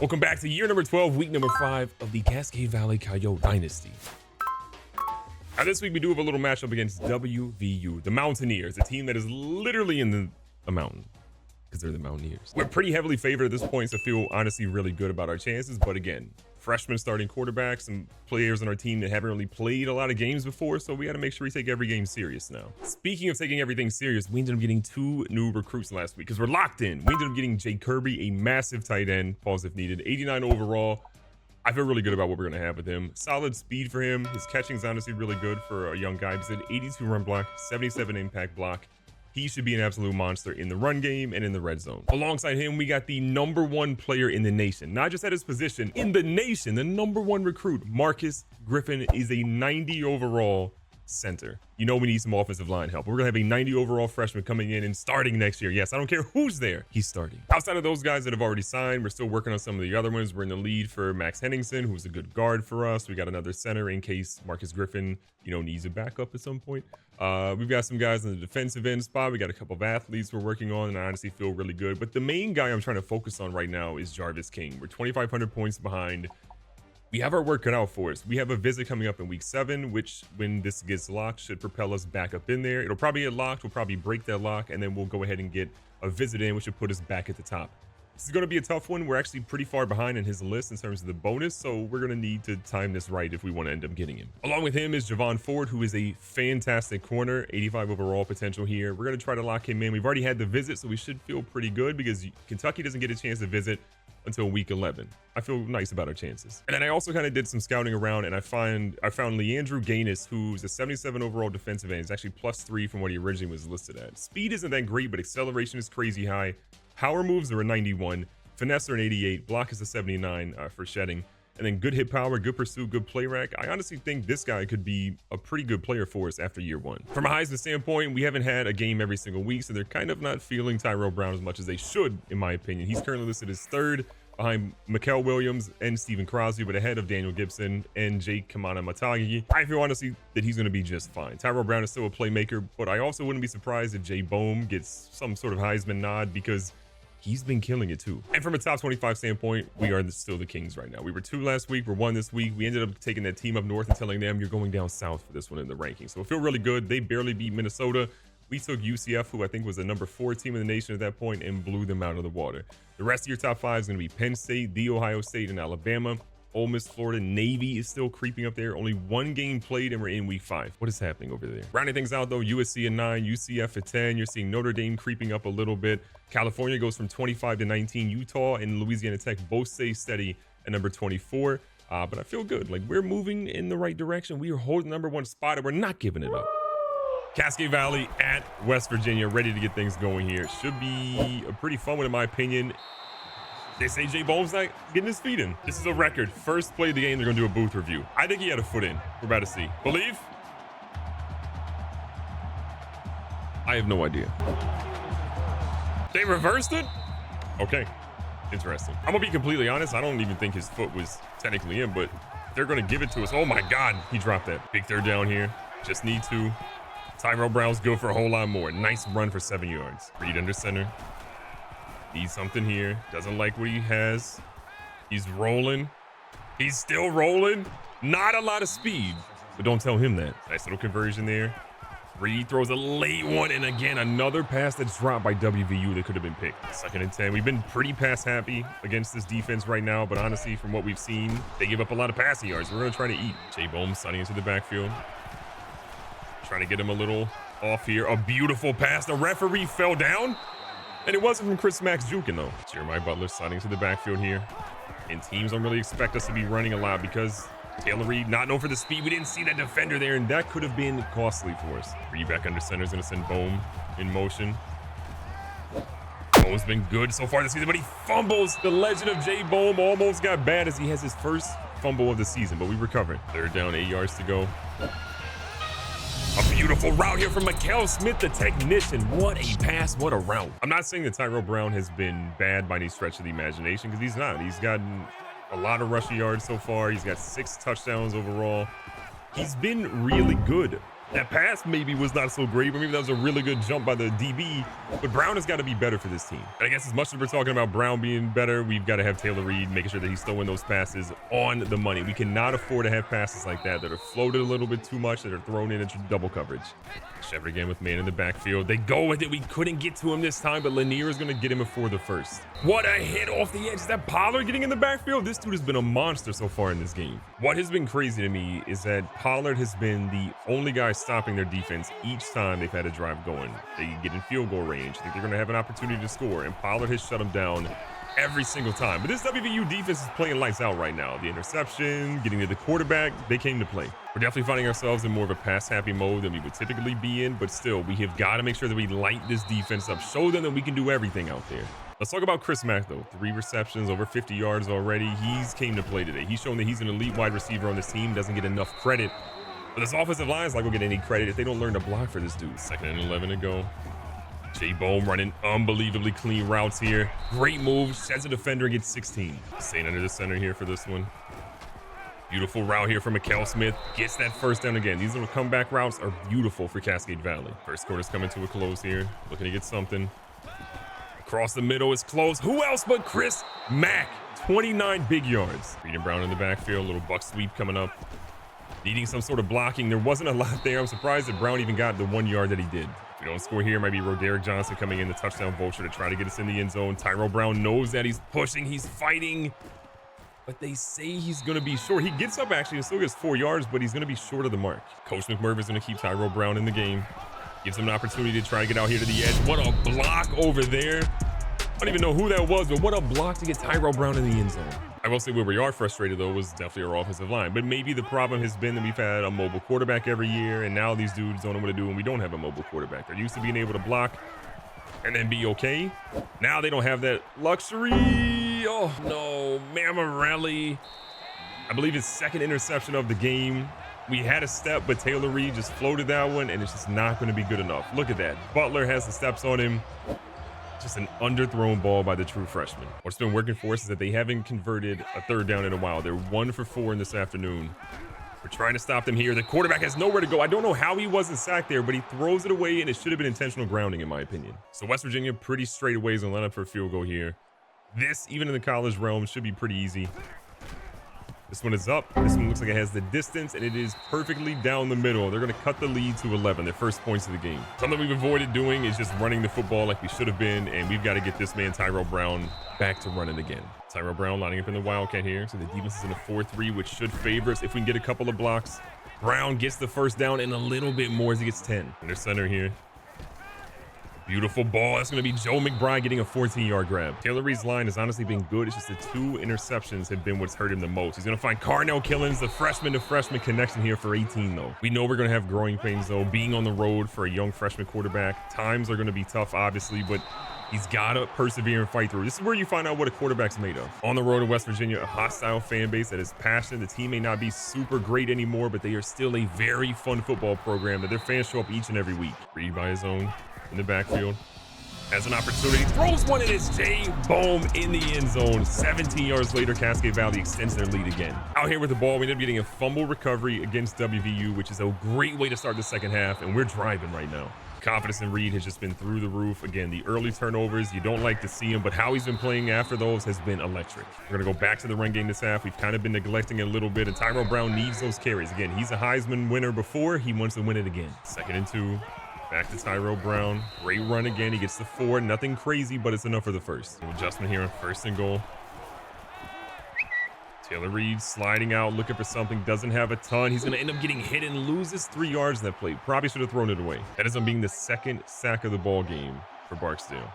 Welcome back to year number 12, week number 5 of the Cascade Valley Coyote Dynasty. Now this week we do have a little matchup against WVU, the Mountaineers, a team that is literally in a mountain because they're the Mountaineers. We're pretty heavily favored at this point, so feel honestly really good about our chances. But again, freshman starting quarterbacks, some players on our team that haven't really played a lot of games before, so we got to make sure we take every game serious now. Speaking of taking everything serious, we ended up getting 2 new recruits last week because we're locked in. We ended up getting Jay Kirby, a massive tight end, pause if needed, 89 overall. I feel really good about what we're going to have with him. Solid speed for him. His catching is honestly really good for a young guy. He's at 82 run block, 77 impact block. He should be an absolute monster in the run game and in the red zone. Alongside him, we got the #1 player in the nation, not just at his position, in the nation, the #1 recruit. Marcus Griffin is a 90 overall center. You know we need some offensive line help. We're gonna have a 90 overall freshman coming in and starting next year. Yes, I don't care who's there, he's starting. Outside of those guys that have already signed, we're still working on some of the other ones. We're in the lead for Max Henningsen, who's a good guard for us. We got another center in case Marcus Griffin, needs a backup at some point. We've got some guys in the defensive end spot. We got a couple of athletes we're working on, and I honestly feel really good. But the main guy I'm trying to focus on right now is Jarvis King. We're 2,500 points behind. We have our work cut out for us. We have a visit coming up in week 7, which when this gets locked should propel us back up in there. It'll probably get locked. We'll probably break that lock, and then we'll go ahead and get a visit in, which should put us back at the top. This is going to be a tough one. We're actually pretty far behind in his list in terms of the bonus, so we're going to need to time this right if we want to end up getting him. Along with him is Javon Ford, who is a fantastic corner, 85 overall potential here. We're going to try to lock him in. We've already had the visit, so we should feel pretty good because Kentucky doesn't get a chance to visit until week 11. I feel nice about our chances. And then I also kind of did some scouting around, and I found Leandrew Gaines, who's a 77 overall defensive end. He's actually +3 from what he originally was listed at. Speed isn't that great, but acceleration is crazy high. Power moves are a 91, finesse are an 88, block is a 79 for shedding, and then good hit power, good pursuit, good play rack. I honestly think this guy could be a pretty good player for us after year 1. From a Heisman standpoint, we haven't had a game every single week, so they're kind of not feeling Tyrell Brown as much as they should, in my opinion. He's currently listed as 3rd behind Mikael Williams and Stephen Crosby, but ahead of Daniel Gibson and Jake Kamana-Matagi. I feel honestly that he's going to be just fine. Tyrell Brown is still a playmaker, but I also wouldn't be surprised if Jay Bohm gets some sort of Heisman nod because he's been killing it too. And from a top 25 standpoint, we are still the Kings right now. We were 2 last week. We're 1 this week. We ended up taking that team up north and telling them you're going down south for this one in the rankings. So I feel really good. They barely beat Minnesota. We took UCF, who I think was the #4 team in the nation at that point, and blew them out of the water. The rest of your top 5 is going to be Penn State, The Ohio State, and Alabama. Ole Miss, Florida, Navy is still creeping up there. Only 1 game played, and we're in week 5. What is happening over there? Rounding things out, though, USC at 9, UCF at 10. You're seeing Notre Dame creeping up a little bit. California goes from 25 to 19. Utah and Louisiana Tech both stay steady at number 24. But I feel good. Like, we're moving in the right direction. We are holding #1 spot, and we're not giving it up. Cascade Valley at West Virginia, ready to get things going here. Should be a pretty fun one, in my opinion. They say Jay Bohm's not getting his feet in. This is a record. First play of the game, they're going to do a booth review. I think he had a foot in. We're about to see. Believe? I have no idea. They reversed it? Okay. Interesting. I'm going to be completely honest. I don't even think his foot was technically in, but they're going to give it to us. Oh, my God. He dropped that. Big 3rd down here. Just need to. Tyrell Brown's go for a whole lot more. Nice run for 7 yards. Reed under center. Needs something here. Doesn't like what he has. He's rolling. He's still rolling. Not a lot of speed, but don't tell him that. Nice little conversion there. Reed throws a late one, and again, another pass that's dropped by WVU that could have been picked. 2nd and 10. We've been pretty pass happy against this defense right now, but honestly, from what we've seen, they give up a lot of passing yards. We're going to try to eat. Jay Bohm sunning into the backfield. Trying to get him a little off here. A beautiful pass. The referee fell down. And it wasn't from Chris Max juking, though. Jeremiah Butler sliding to the backfield here. And teams don't really expect us to be running a lot because Taylor Reed, not known for the speed. We didn't see that defender there, and that could have been costly for us. Reed back under center is going to send Bohm in motion. Bohm's been good so far this season, but he fumbles. The legend of Jay Bohm almost got bad as he has his first fumble of the season, but we recovered. 3rd down, 8 yards to go. A beautiful route here from Mikael Smith, the technician. What a pass, what a route. I'm not saying that Tyrell Brown has been bad by any stretch of the imagination, because he's not. He's gotten a lot of rushing yards so far. He's got 6 touchdowns overall. He's been really good That pass maybe was not so great, but maybe that was a really good jump by the DB. But Brown has got to be better for this team. And I guess as much as we're talking about Brown being better, we've got to have Taylor Reed making sure that he's throwing those passes on the money. We cannot afford to have passes like that are floated a little bit too much, that are thrown into double coverage. Shepard again with man in the backfield. They go with it. We couldn't get to him this time, but Lanier is going to get him before the first. What a hit off the edge. Is that Pollard getting in the backfield? This dude has been a monster so far in this game. What has been crazy to me is that Pollard has been the only guy stopping their defense each time they've had a drive going. They get in field goal range. I think they're going to have an opportunity to score, and Pollard has shut them down every single time. But this WVU defense is playing lights out right now. The interception, getting to the quarterback, they came to play. We're definitely finding ourselves in more of a pass-happy mode than we would typically be in, but still, we have got to make sure that we light this defense up, show them that we can do everything out there. Let's talk about Chris Mack, though. 3 receptions, over 50 yards already. He's came to play today. He's shown that he's an elite wide receiver on this team, doesn't get enough credit. But this offensive line is not going to get any credit if they don't learn to block for this dude. 2nd and 11 to go. Jay Bohm running unbelievably clean routes here. Great move. Sheds a defender and gets 16. Staying under the center here for this one. Beautiful route here from Mikael Smith. Gets that first down again. These little comeback routes are beautiful for Cascade Valley. First quarter's coming to a close here. Looking to get something. Across the middle is close. Who else but Chris Mack? 29 big yards. Reed and Brown in the backfield. Little buck sweep coming up. Needing some sort of blocking. There wasn't a lot there. I'm surprised that Brown even got the 1 yard that he did. If we don't score here, it might be Roderick Johnson coming in, the touchdown vulture, to try to get us in the end zone. Tyrell Brown knows that he's pushing, he's fighting, but they say he's going to be short. He gets up actually and still gets 4 yards, but he's going to be short of the mark. Coach McMervin is going to keep Tyrell Brown in the game. Gives him an opportunity to try to get out here to the edge. What a block over there. I don't even know who that was, but what a block to get Tyrell Brown in the end zone. I will say where we are frustrated, though, was definitely our offensive line. But maybe the problem has been that we've had a mobile quarterback every year, and now these dudes don't know what to do when we don't have a mobile quarterback. They're used to being able to block and then be okay. Now they don't have that luxury. Oh, no. Mammarelli. I believe his 2nd interception of the game. We had a step, but Taylor Reed just floated that one, and it's just not going to be good enough. Look at that. Butler has the steps on him. Just an underthrown ball by the true freshman. What's been working for us is that they haven't converted a 3rd down in a while. They're 1 for 4 in this afternoon. We're trying to stop them here. The quarterback has nowhere to go. I don't know how he wasn't sacked there, but he throws it away, and it should have been intentional grounding, in my opinion. So West Virginia pretty straight away is going to line up for a field goal here. This, even in the college realm, should be pretty easy. This one is up. This one looks like it has the distance, and it is perfectly down the middle. They're going to cut the lead to 11, their first points of the game. Something we've avoided doing is just running the football like we should have been, and we've got to get this man, Tyrell Brown, back to running again. Tyrell Brown lining up in the Wildcat here. So the defense is in a 4-3, which should favor us if we can get a couple of blocks. Brown gets the first down and a little bit more as he gets 10. Under center here. Beautiful ball. That's going to be Joe McBride getting a 14-yard grab. Taylor Reed's line has honestly been good. It's just the 2 interceptions have been what's hurt him the most. He's going to find Carnell Killins, the freshman-to-freshman connection here for 18, though. We know we're going to have growing pains, though, being on the road for a young freshman quarterback. Times are going to be tough, obviously, but he's got to persevere and fight through. This is where you find out what a quarterback's made of. On the road in West Virginia, a hostile fan base that is passionate. The team may not be super great anymore, but they are still a very fun football program that their fans show up each and every week. Reed by his own in the backfield. Has an opportunity, throws one, and it's Jay Bohm in the end zone. 17 yards later, Cascade Valley extends their lead again. Out here with the ball, we ended up getting a fumble recovery against WVU, which is a great way to start the second half, and we're driving right now. Confidence in Reed has just been through the roof. Again, the early turnovers, you don't like to see him, but how he's been playing after those has been electric. We're going to go back to the run game this half. We've kind of been neglecting it a little bit, and Tyrell Brown needs those carries. Again, he's a Heisman winner before. He wants to win it again. 2nd and 2. Back to Tyrell Brown. Great run again. He gets the 4. Nothing crazy, but it's enough for the first. An adjustment here on 1st and goal. Taylor Reed sliding out, looking for something. Doesn't have a ton. He's going to end up getting hit and loses 3 yards in that play. Probably should have thrown it away. That ends up being the 2nd sack of the ball game for Barksdale.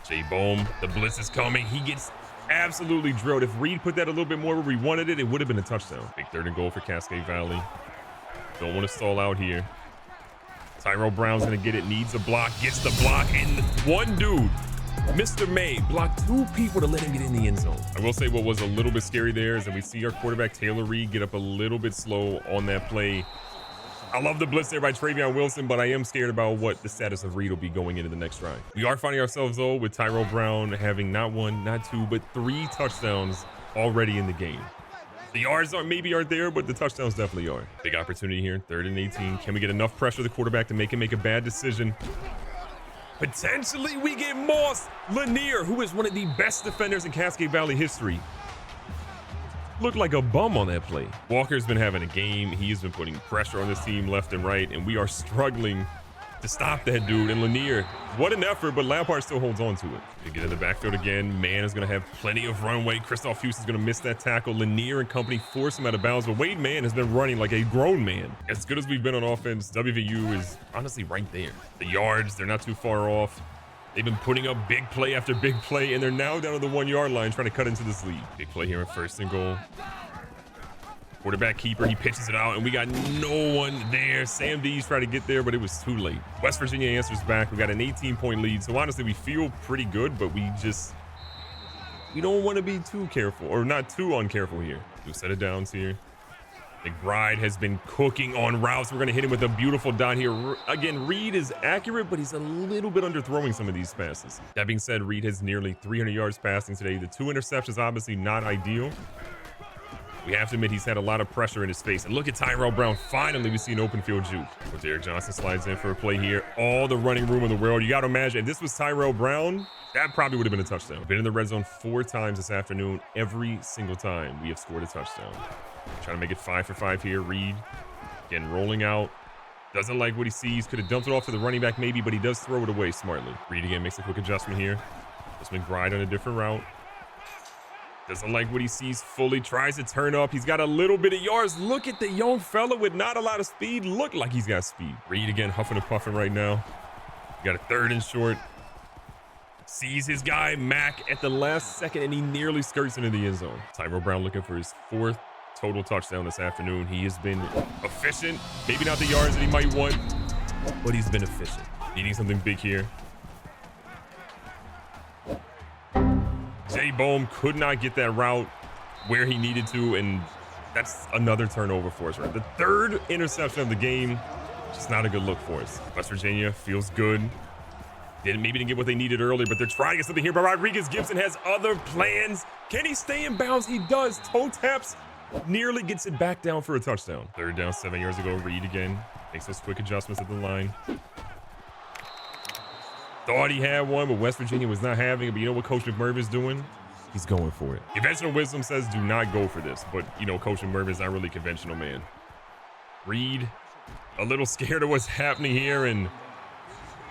Jay Bohm, the blitz is coming. He gets absolutely drilled. If Reed put that a little bit more where we wanted it, it would have been a touchdown. Big 3rd and goal for Cascade Valley. Don't want to stall out here. Tyrell Brown's going to get it, needs a block, gets the block, and one dude, Mr. May, blocked 2 people to let him get in the end zone. I will say what was a little bit scary there is that we see our quarterback, Taylor Reed, get up a little bit slow on that play. I love the blitz there by Travion Wilson, but I am scared about what the status of Reed will be going into the next drive. We are finding ourselves, though, with Tyrell Brown having not 1, not 2, but 3 touchdowns already in the game. The yards maybe aren't there, but the touchdowns definitely are. Big opportunity here, 3rd and 18. Can we get enough pressure on the quarterback to make him make a bad decision? Potentially, we get Moss Lanier, who is one of the best defenders in Cascade Valley history. Looked like a bum on that play. Walker's been having a game. He has been putting pressure on this team left and right, and we are struggling to stop that dude. And Lanier, what an effort, but Lampard still holds on to it. They get in the backfield again. Man is going to have plenty of runway. Christoph Hughes is going to miss that tackle. Lanier and company force him out of bounds, but Wade Mann has been running like a grown man. As good as we've been on offense, WVU is honestly right there. The yards, they're not too far off. They've been putting up big play after big play, and they're now down to the 1 yard line trying to cut into this lead. Big play here in 1st and goal. Quarterback keeper, he pitches it out, and we got no one there. Sam D's tried to get there, but it was too late. West Virginia answers back. We got an 18-point lead, so honestly, we feel pretty good, but we don't want to be too careful, or not too uncareful here. We'll set it down here. McBride has been cooking on routes. We're going to hit him with a beautiful dot here. Again, Reed is accurate, but he's a little bit underthrowing some of these passes. That being said, Reed has nearly 300 yards passing today. The 2 interceptions, obviously not ideal. We have to admit he's had a lot of pressure in his face. And look at Tyrell Brown. Finally, we see an open field juke. So Derek Johnson slides in for a play here. All the running room in the world. You got to imagine, if this was Tyrell Brown, that probably would have been a touchdown. Been in the red zone 4 times this afternoon. Every single time we have scored a touchdown. Trying to make it 5 for 5 here. Reed, again, rolling out. Doesn't like what he sees. Could have dumped it off to the running back maybe, but he does throw it away smartly. Reed again makes a quick adjustment here. Just McBride on a different route. Doesn't like what he sees fully, tries to turn up. He's got a little bit of yards. Look at the young fella with not a lot of speed. Look like he's got speed. Reed again huffing and puffing right now. Got a 3rd and short. Sees his guy, Mack, at the last second, and he nearly skirts into the end zone. Tyrell Brown looking for his 4th total touchdown this afternoon. He has been efficient. Maybe not the yards that he might want, but he's been efficient. Needing something big here. Jay Bohm could not get that route where he needed to, and that's another turnover for us, right? The 3rd interception of the game, just not a good look for us. West Virginia feels good. Maybe didn't get what they needed earlier, but they're trying to get something here. But Rodriguez Gibson has other plans. Can he stay in bounds? He does. Toe taps, nearly gets it back down for a touchdown. 3rd down, 7 yards ago. Reed again makes those quick adjustments at the line. Thought he had one, but West Virginia was not having it. But you know what Coach McMervin is doing? He's going for it. Conventional wisdom says do not go for this. But, you know, Coach McMervin is not really a conventional man. Reed, a little scared of what's happening here. And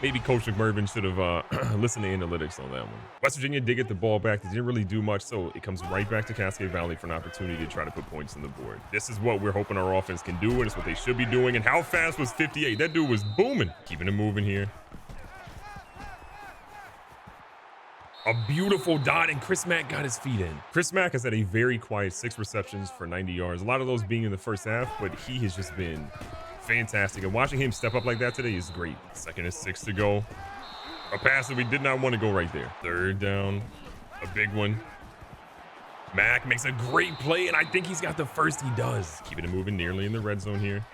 maybe Coach McMervin should have listened to analytics on that one. West Virginia did get the ball back. They didn't really do much. So it comes right back to Cascade Valley for an opportunity to try to put points on the board. This is what we're hoping our offense can do. And it's what they should be doing. And how fast was 58? That dude was booming. Keeping it moving here. A beautiful dot, and Chris Mack got his feet in. Chris Mack has had a very quiet 6 receptions for 90 yards. A lot of those being in the first half, but he has just been fantastic. And watching him step up like that today is great. 2nd and 6 to go. A pass that we did not want to go right there. 3rd down, a big one. Mack makes a great play, and I think he's got the first. He does. Keeping it moving nearly in the red zone here.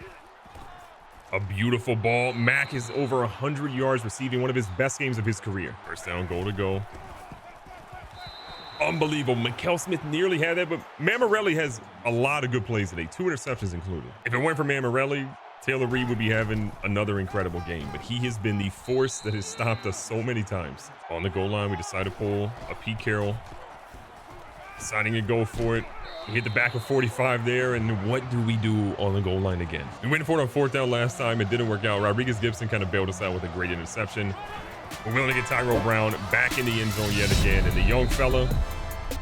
A beautiful ball. Mack is over 100 yards receiving, one of his best games of his career. 1st down, goal to go. Unbelievable. Mikel Smith nearly had that, but Mammarelli has a lot of good plays today, 2 interceptions included. If it weren't for Mammarelli, Taylor Reed would be having another incredible game, but he has been the force that has stopped us so many times. On the goal line, we decide to pull a Pete Carroll. Deciding to go for it. We hit the back of 45 there, and what do we do on the goal line again? We went for it on 4th down last time. It didn't work out. Rodriguez Gibson kind of bailed us out with a great interception. We're willing to get Tyrell Brown back in the end zone yet again. And the young fella,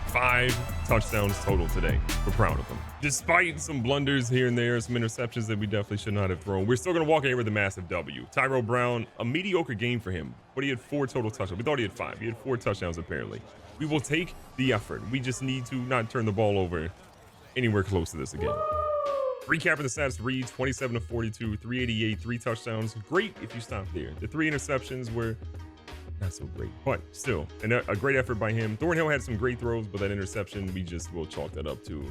5 touchdowns total today. We're proud of him. Despite some blunders here and there, some interceptions that we definitely should not have thrown, we're still going to walk in with a massive W. Tyrell Brown, a mediocre game for him, but he had 4 total touchdowns. We thought he had 5. He had 4 touchdowns apparently. We will take the effort. We just need to not turn the ball over anywhere close to this again. Recapping the stats, Reed, 27 of 42, 388, 3 touchdowns. Great if you stop there. The 3 interceptions were not so great, but still a great effort by him. Thornhill had some great throws, but that interception, we just will chalk that up to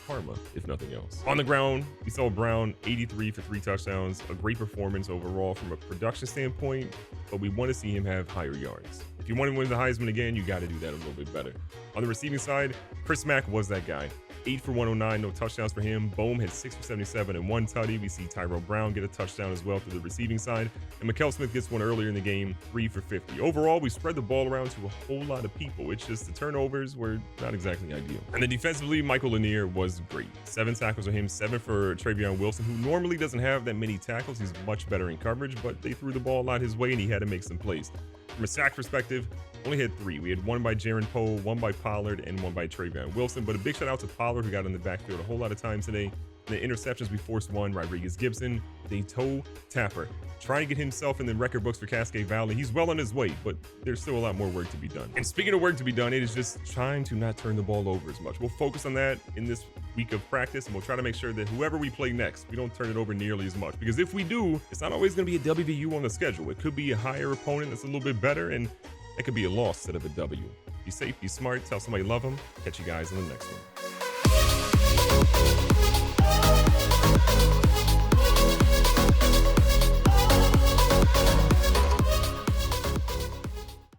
karma, if nothing else. On the ground, we saw Brown, 83 for 3 touchdowns. A great performance overall from a production standpoint, but we want to see him have higher yards. If you want to win the Heisman again, you got to do that a little bit better. On the receiving side, Chris Mack was that guy. 8 for 109, no touchdowns for him. Bohm had 6 for 77 and 1 tutty. We see Tyrell Brown get a touchdown as well through the receiving side. And Mikael Smith gets one earlier in the game, 3 for 50. Overall, we spread the ball around to a whole lot of people. It's just the turnovers were not exactly ideal. And then defensively, Michael Lanier was great. 7 tackles for him, 7 for Travion Wilson, who normally doesn't have that many tackles. He's much better in coverage, but they threw the ball a lot his way and he had to make some plays. From a sack perspective, only had 3. We had 1 by Jaron Poe, 1 by Pollard, and 1 by Travion Wilson. But a big shout out to Pollard, who got in the backfield a whole lot of times today. In the interceptions, we forced 1. Rodriguez Gibson, a toe tapper, trying to get himself in the record books for Cascade Valley. He's well on his way, but there's still a lot more work to be done. And speaking of work to be done, it is just trying to not turn the ball over as much. We'll focus on that in this week of practice, and we'll try to make sure that whoever we play next, we don't turn it over nearly as much. Because if we do, it's not always going to be a WVU on the schedule. It could be a higher opponent that's a little bit better, and that could be a loss instead of a W. Be safe, be smart, tell somebody you love them. Catch you guys in the next one.